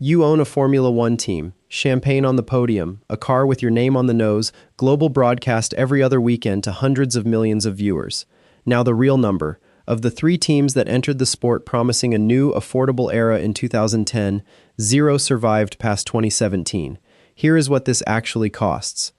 You own a Formula One team, champagne on the podium, a car with your name on the nose, global broadcast every other weekend to hundreds of millions of viewers. Now the real number. Of the 3 teams that entered the sport promising a new, affordable era in 2010, 0 survived past 2017. Here is what this actually costs.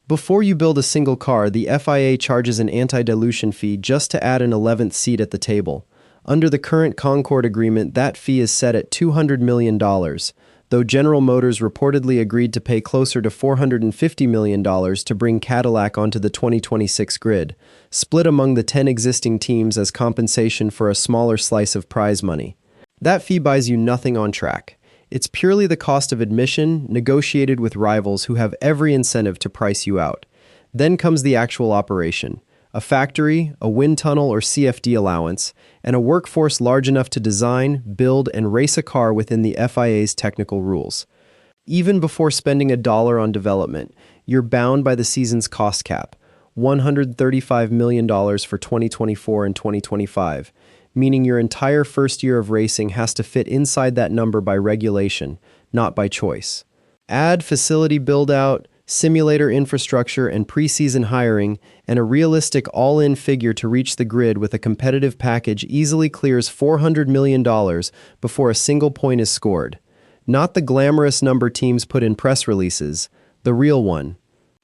Before you build a single car, the FIA charges an anti-dilution fee just to add an 11th seat at the table. Under the current Concord agreement, that fee is set at $200 million, though General Motors reportedly agreed to pay closer to $450 million to bring Cadillac onto the 2026 grid, split among the 10 existing teams as compensation for a smaller slice of prize money. That fee buys you nothing on track. It's purely the cost of admission, negotiated with rivals who have every incentive to price you out. Then comes the actual operation. A factory, a wind tunnel or CFD allowance, and a workforce large enough to design, build, and race a car within the FIA's technical rules. Even before spending a dollar on development, you're bound by the season's cost cap, $135 million for 2024 and 2025, meaning your entire first year of racing has to fit inside that number by regulation, not by choice. Add facility build-out, simulator infrastructure and preseason hiring, and a realistic all-in figure to reach the grid with a competitive package easily clears $400 million before a single point is scored. Not the glamorous number teams put in press releases, the real one.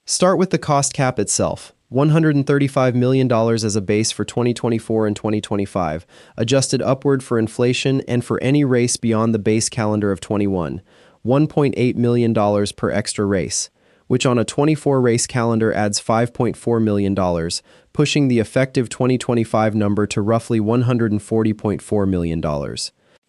Start with the cost cap itself. $135 million as a base for 2024 and 2025, adjusted upward for inflation and for any race beyond the base calendar of 21. $1.8 million per extra race, which on a 24-race calendar adds $5.4 million, pushing the effective 2025 number to roughly $140.4 million.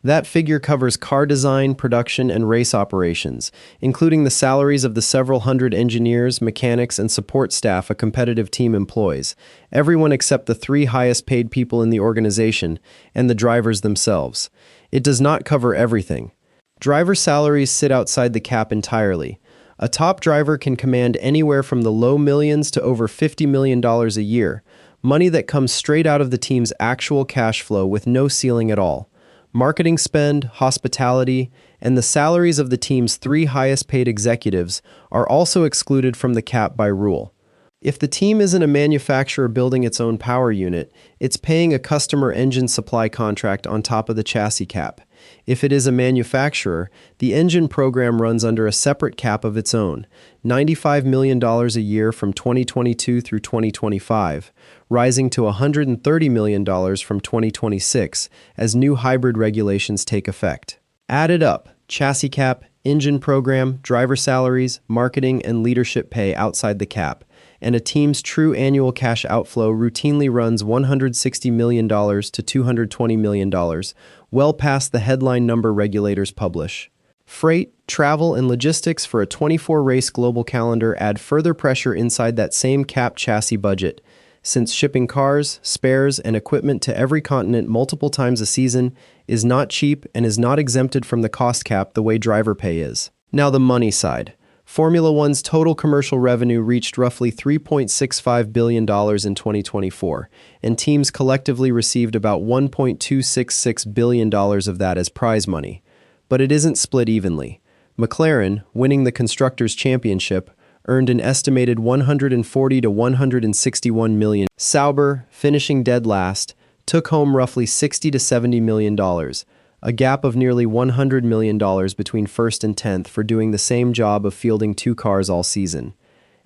That figure covers car design, production, and race operations, including the salaries of the several hundred engineers, mechanics, and support staff a competitive team employs, everyone except the 3 highest-paid people in the organization, and the drivers themselves. It does not cover everything. Driver salaries sit outside the cap entirely. A top driver can command anywhere from the low millions to over $50 million a year, money that comes straight out of the team's actual cash flow with no ceiling at all. Marketing spend, hospitality, and the salaries of the team's 3 highest-paid executives are also excluded from the cap by rule. If the team isn't a manufacturer building its own power unit, it's paying a customer engine supply contract on top of the chassis cap. If it is a manufacturer, the engine program runs under a separate cap of its own, $95 million a year from 2022 through 2025, rising to $130 million from 2026 as new hybrid regulations take effect. Added up, chassis cap, engine program, driver salaries, marketing, and leadership pay outside the cap, and a team's true annual cash outflow routinely runs $160 million to $220 million, well past the headline number regulators publish. Freight, travel, and logistics for a 24-race global calendar add further pressure inside that same cap chassis budget, since shipping cars, spares, and equipment to every continent multiple times a season is not cheap and is not exempted from the cost cap the way driver pay is. Now the money side. Formula One's total commercial revenue reached roughly $3.65 billion in 2024, and teams collectively received about $1.266 billion of that as prize money. But it isn't split evenly. McLaren, winning the Constructors' Championship, earned an estimated $140 to $161 million. Sauber, finishing dead last, took home roughly $60 to $70 million, a gap of nearly $100 million between first and 10th for doing the same job of fielding 2 cars all season.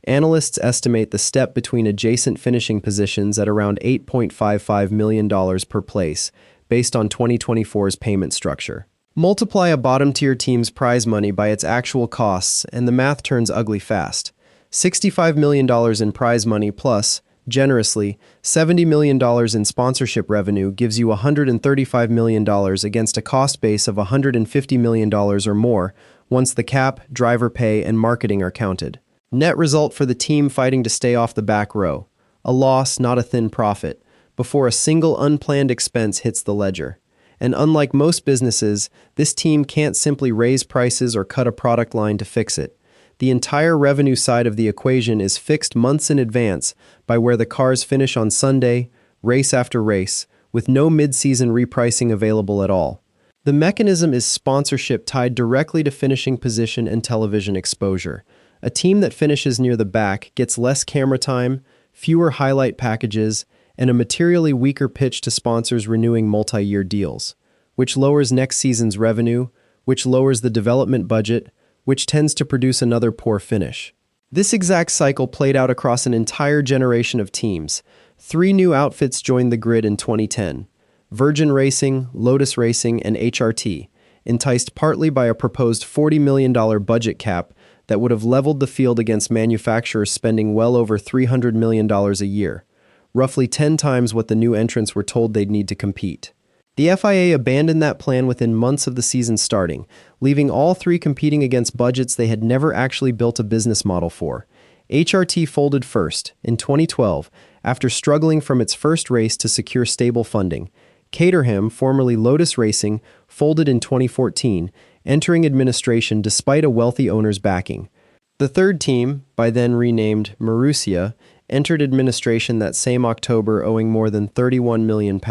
Analysts estimate the step between adjacent finishing positions at around $8.55 million per place, based on 2024's payment structure. Multiply a bottom-tier team's prize money by its actual costs, and the math turns ugly fast. $65 million in prize money plus, generously, $70 million in sponsorship revenue gives you $135 million against a cost base of $150 million or more once the cap, driver pay, and marketing are counted. Net result for the team fighting to stay off the back row. A loss, not a thin profit, before a single unplanned expense hits the ledger. And unlike most businesses, this team can't simply raise prices or cut a product line to fix it. The entire revenue side of the equation is fixed months in advance by where the cars finish on Sunday, race after race, with no mid-season repricing available at all. The mechanism is sponsorship tied directly to finishing position and television exposure. A team that finishes near the back gets less camera time, fewer highlight packages, and a materially weaker pitch to sponsors renewing multi-year deals, which lowers next season's revenue, which lowers the development budget, which tends to produce another poor finish. This exact cycle played out across an entire generation of teams. 3 new outfits joined the grid in 2010. Virgin Racing, Lotus Racing, and HRT, enticed partly by a proposed $40 million budget cap that would have leveled the field against manufacturers spending well over $300 million a year, roughly 10 times what the new entrants were told they'd need to compete. The FIA abandoned that plan within months of the season starting, leaving all 3 competing against budgets they had never actually built a business model for. HRT folded first, in 2012, after struggling from its first race to secure stable funding. Caterham, formerly Lotus Racing, folded in 2014, entering administration despite a wealthy owner's backing. The third team, by then renamed Marussia, entered administration that same October owing more than £31 million,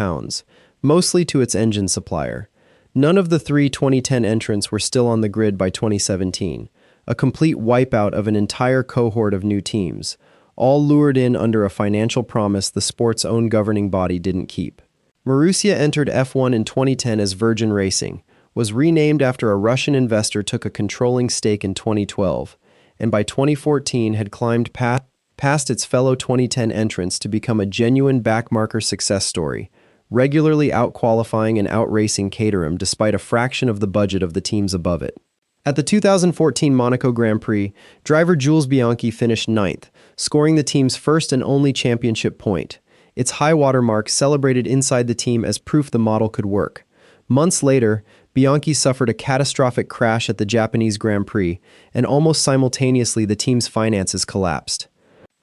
mostly to its engine supplier. None of the 3 2010 entrants were still on the grid by 2017, a complete wipeout of an entire cohort of new teams, all lured in under a financial promise the sport's own governing body didn't keep. Marussia entered F1 in 2010 as Virgin Racing, was renamed after a Russian investor took a controlling stake in 2012, and by 2014 had climbed past its fellow 2010 entrants to become a genuine backmarker success story, regularly outqualifying and outracing Caterham despite a fraction of the budget of the teams above it. At the 2014 Monaco Grand Prix, driver Jules Bianchi finished 9th, scoring the team's first and only championship point. Its high-water mark celebrated inside the team as proof the model could work. Months later, Bianchi suffered a catastrophic crash at the Japanese Grand Prix, and almost simultaneously the team's finances collapsed.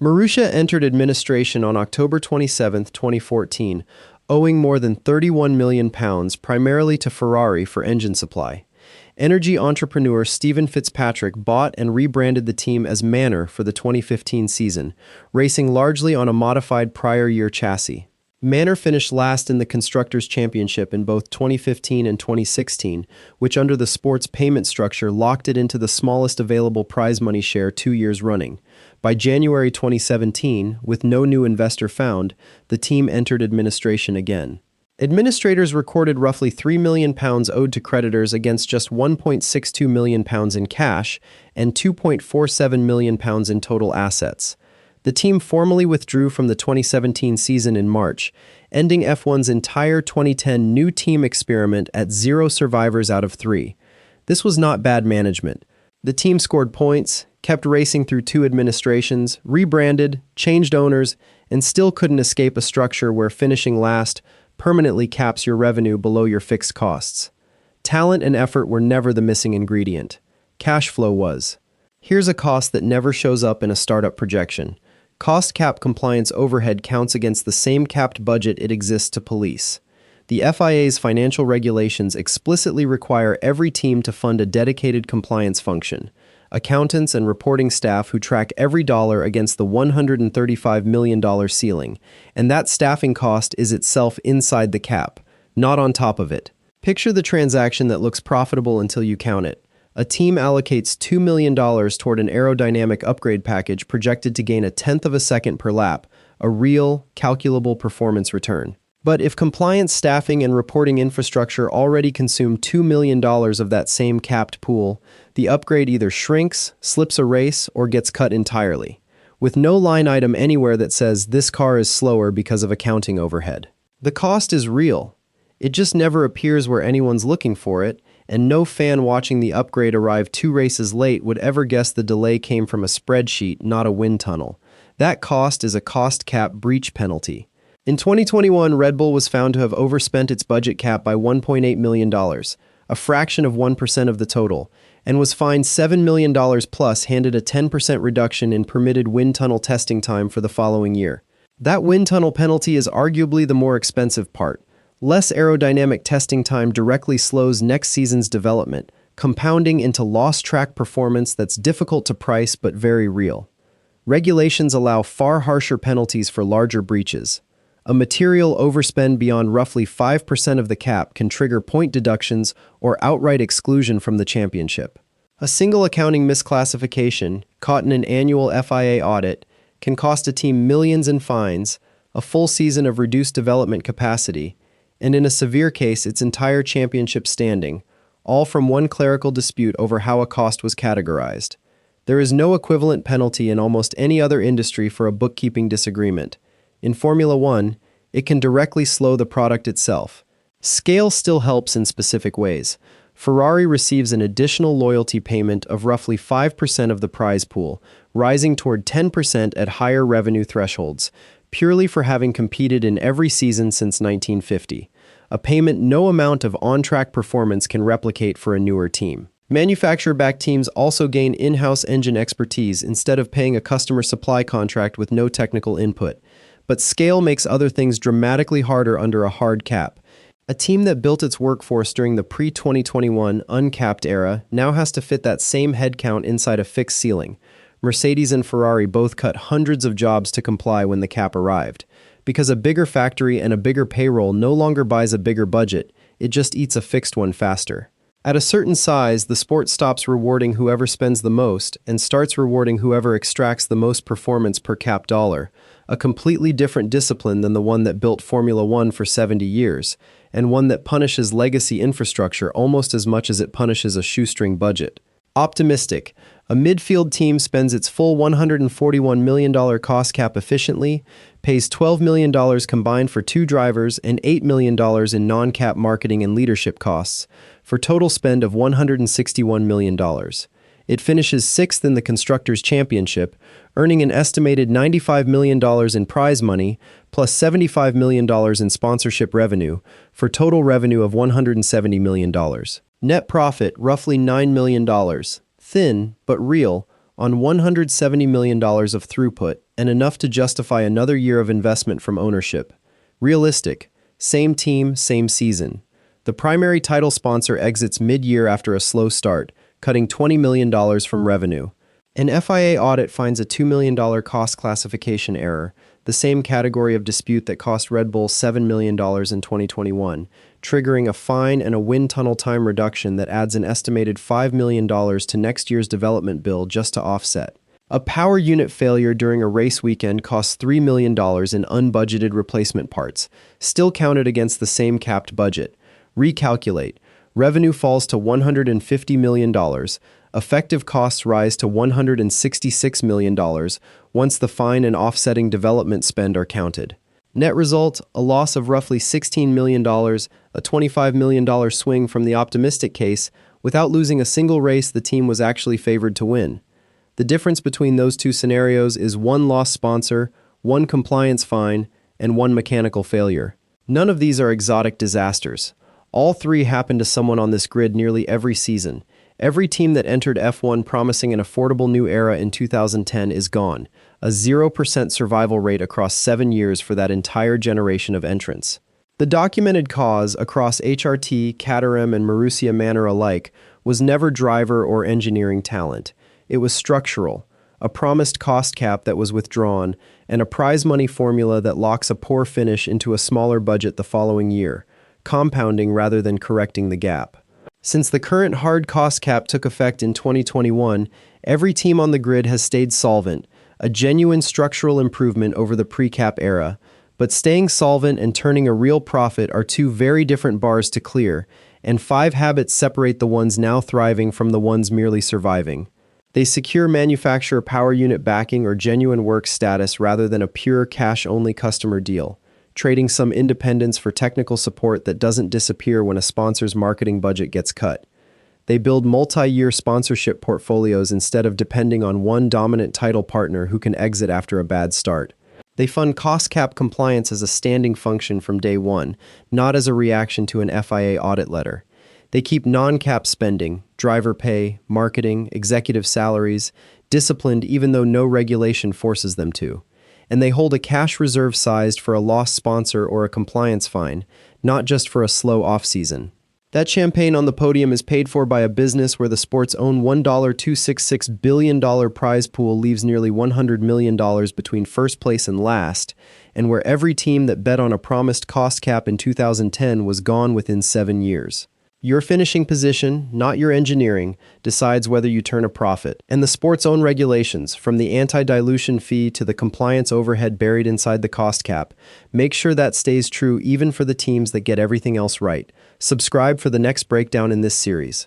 Marussia entered administration on October 27, 2014, owing more than £31 million primarily to Ferrari for engine supply. Energy entrepreneur Stephen Fitzpatrick bought and rebranded the team as Manor for the 2015 season, racing largely on a modified prior year chassis. Manor finished last in the Constructors' Championship in both 2015 and 2016, which under the sport's payment structure locked it into the smallest available prize money share 2 years running. By January 2017, with no new investor found, the team entered administration again. Administrators recorded roughly £3 million owed to creditors against just £1.62 million in cash and £2.47 million in total assets. The team formally withdrew from the 2017 season in March, ending F1's entire 2010 new team experiment at 0 survivors out of 3. This was not bad management. The team scored points, kept racing through 2 administrations, rebranded, changed owners, and still couldn't escape a structure where finishing last permanently caps your revenue below your fixed costs. Talent and effort were never the missing ingredient. Cash flow was. Here's a cost that never shows up in a startup projection. Cost cap compliance overhead counts against the same capped budget it exists to police. The FIA's financial regulations explicitly require every team to fund a dedicated compliance function, accountants and reporting staff who track every dollar against the $135 million ceiling, and that staffing cost is itself inside the cap, not on top of it. Picture the transaction that looks profitable until you count it. A team allocates $2 million toward an aerodynamic upgrade package projected to gain 1/10 of a second per lap, a real, calculable performance return. But if compliance staffing and reporting infrastructure already consume $2 million of that same capped pool, the upgrade either shrinks, slips a race, or gets cut entirely, with no line item anywhere that says this car is slower because of accounting overhead. The cost is real. It just never appears where anyone's looking for it, and no fan watching the upgrade arrive 2 races late would ever guess the delay came from a spreadsheet, not a wind tunnel. That cost is a cost cap breach penalty. In 2021, Red Bull was found to have overspent its budget cap by $1.8 million, a fraction of 1% of the total, and was fined $7 million plus handed a 10% reduction in permitted wind tunnel testing time for the following year. That wind tunnel penalty is arguably the more expensive part. Less aerodynamic testing time directly slows next season's development, compounding into lost track performance that's difficult to price but very real. Regulations allow far harsher penalties for larger breaches. A material overspend beyond roughly 5% of the cap can trigger point deductions or outright exclusion from the championship. A single accounting misclassification, caught in an annual FIA audit, can cost a team millions in fines, a full season of reduced development capacity, and in a severe case, its entire championship standing, all from one clerical dispute over how a cost was categorized. There is no equivalent penalty in almost any other industry for a bookkeeping disagreement. In Formula One, it can directly slow the product itself. Scale still helps in specific ways. Ferrari receives an additional loyalty payment of roughly 5% of the prize pool, rising toward 10% at higher revenue thresholds, purely for having competed in every season since 1950, a payment no amount of on-track performance can replicate for a newer team. Manufacturer-backed teams also gain in-house engine expertise instead of paying a customer supply contract with no technical input. But scale makes other things dramatically harder under a hard cap. A team that built its workforce during the pre-2021 uncapped era now has to fit that same headcount inside a fixed ceiling. Mercedes and Ferrari both cut hundreds of jobs to comply when the cap arrived. Because a bigger factory and a bigger payroll no longer buys a bigger budget, it just eats a fixed one faster. At a certain size, the sport stops rewarding whoever spends the most and starts rewarding whoever extracts the most performance per cap dollar, a completely different discipline than the one that built Formula One for 70 years, and one that punishes legacy infrastructure almost as much as it punishes a shoestring budget. Optimistic. A midfield team spends its full $141 million cost cap efficiently, pays $12 million combined for 2 drivers and $8 million in non-cap marketing and leadership costs, for total spend of $161 million. It finishes 6th in the Constructors' Championship, earning an estimated $95 million in prize money, plus $75 million in sponsorship revenue, for total revenue of $170 million. Net profit, roughly $9 million. Thin, but real, on $170 million of throughput, and enough to justify another year of investment from ownership. Realistic. Same team, same season. The primary title sponsor exits mid-year after a slow start, cutting $20 million from revenue. An FIA audit finds a $2 million cost classification error, the same category of dispute that cost Red Bull $7 million in 2021, triggering a fine and a wind tunnel time reduction that adds an estimated $5 million to next year's development bill just to offset. A power unit failure during a race weekend costs $3 million in unbudgeted replacement parts, still counted against the same capped budget. Recalculate. Revenue falls to $150 million. Effective costs rise to $166 million once the fine and offsetting development spend are counted. Net result, a loss of roughly $16 million, a $25 million swing from the optimistic case. Without losing a single race, the team was actually favored to win. The difference between those two scenarios is 1 lost sponsor, 1 compliance fine, and 1 mechanical failure. None of these are exotic disasters. All 3 happen to someone on this grid nearly every season. Every team that entered F1 promising an affordable new era in 2010 is gone, a 0% survival rate across 7 years for that entire generation of entrants. The documented cause across HRT, Caterham, and Marussia Manor alike was never driver or engineering talent. It was structural, a promised cost cap that was withdrawn, and a prize money formula that locks a poor finish into a smaller budget the following year, compounding rather than correcting the gap. Since the current hard cost cap took effect in 2021, every team on the grid has stayed solvent, a genuine structural improvement over the pre-cap era. But staying solvent and turning a real profit are 2 very different bars to clear, and 5 habits separate the ones now thriving from the ones merely surviving. They secure manufacturer power unit backing or genuine work status rather than a pure cash-only customer deal, trading some independence for technical support that doesn't disappear when a sponsor's marketing budget gets cut. They build multi-year sponsorship portfolios instead of depending on one dominant title partner who can exit after a bad start. They fund cost cap compliance as a standing function from day one, not as a reaction to an FIA audit letter. They keep non-cap spending, driver pay, marketing, executive salaries, disciplined even though no regulation forces them to. And they hold a cash reserve sized for a lost sponsor or a compliance fine, not just for a slow off-season. That champagne on the podium is paid for by a business where the sport's own $1.266 billion prize pool leaves nearly $100 million between first place and last, and where every team that bet on a promised cost cap in 2010 was gone within 7 years. Your finishing position, not your engineering, decides whether you turn a profit. And the sport's own regulations, from the anti-dilution fee to the compliance overhead buried inside the cost cap, make sure that stays true even for the teams that get everything else right. Subscribe for the next breakdown in this series.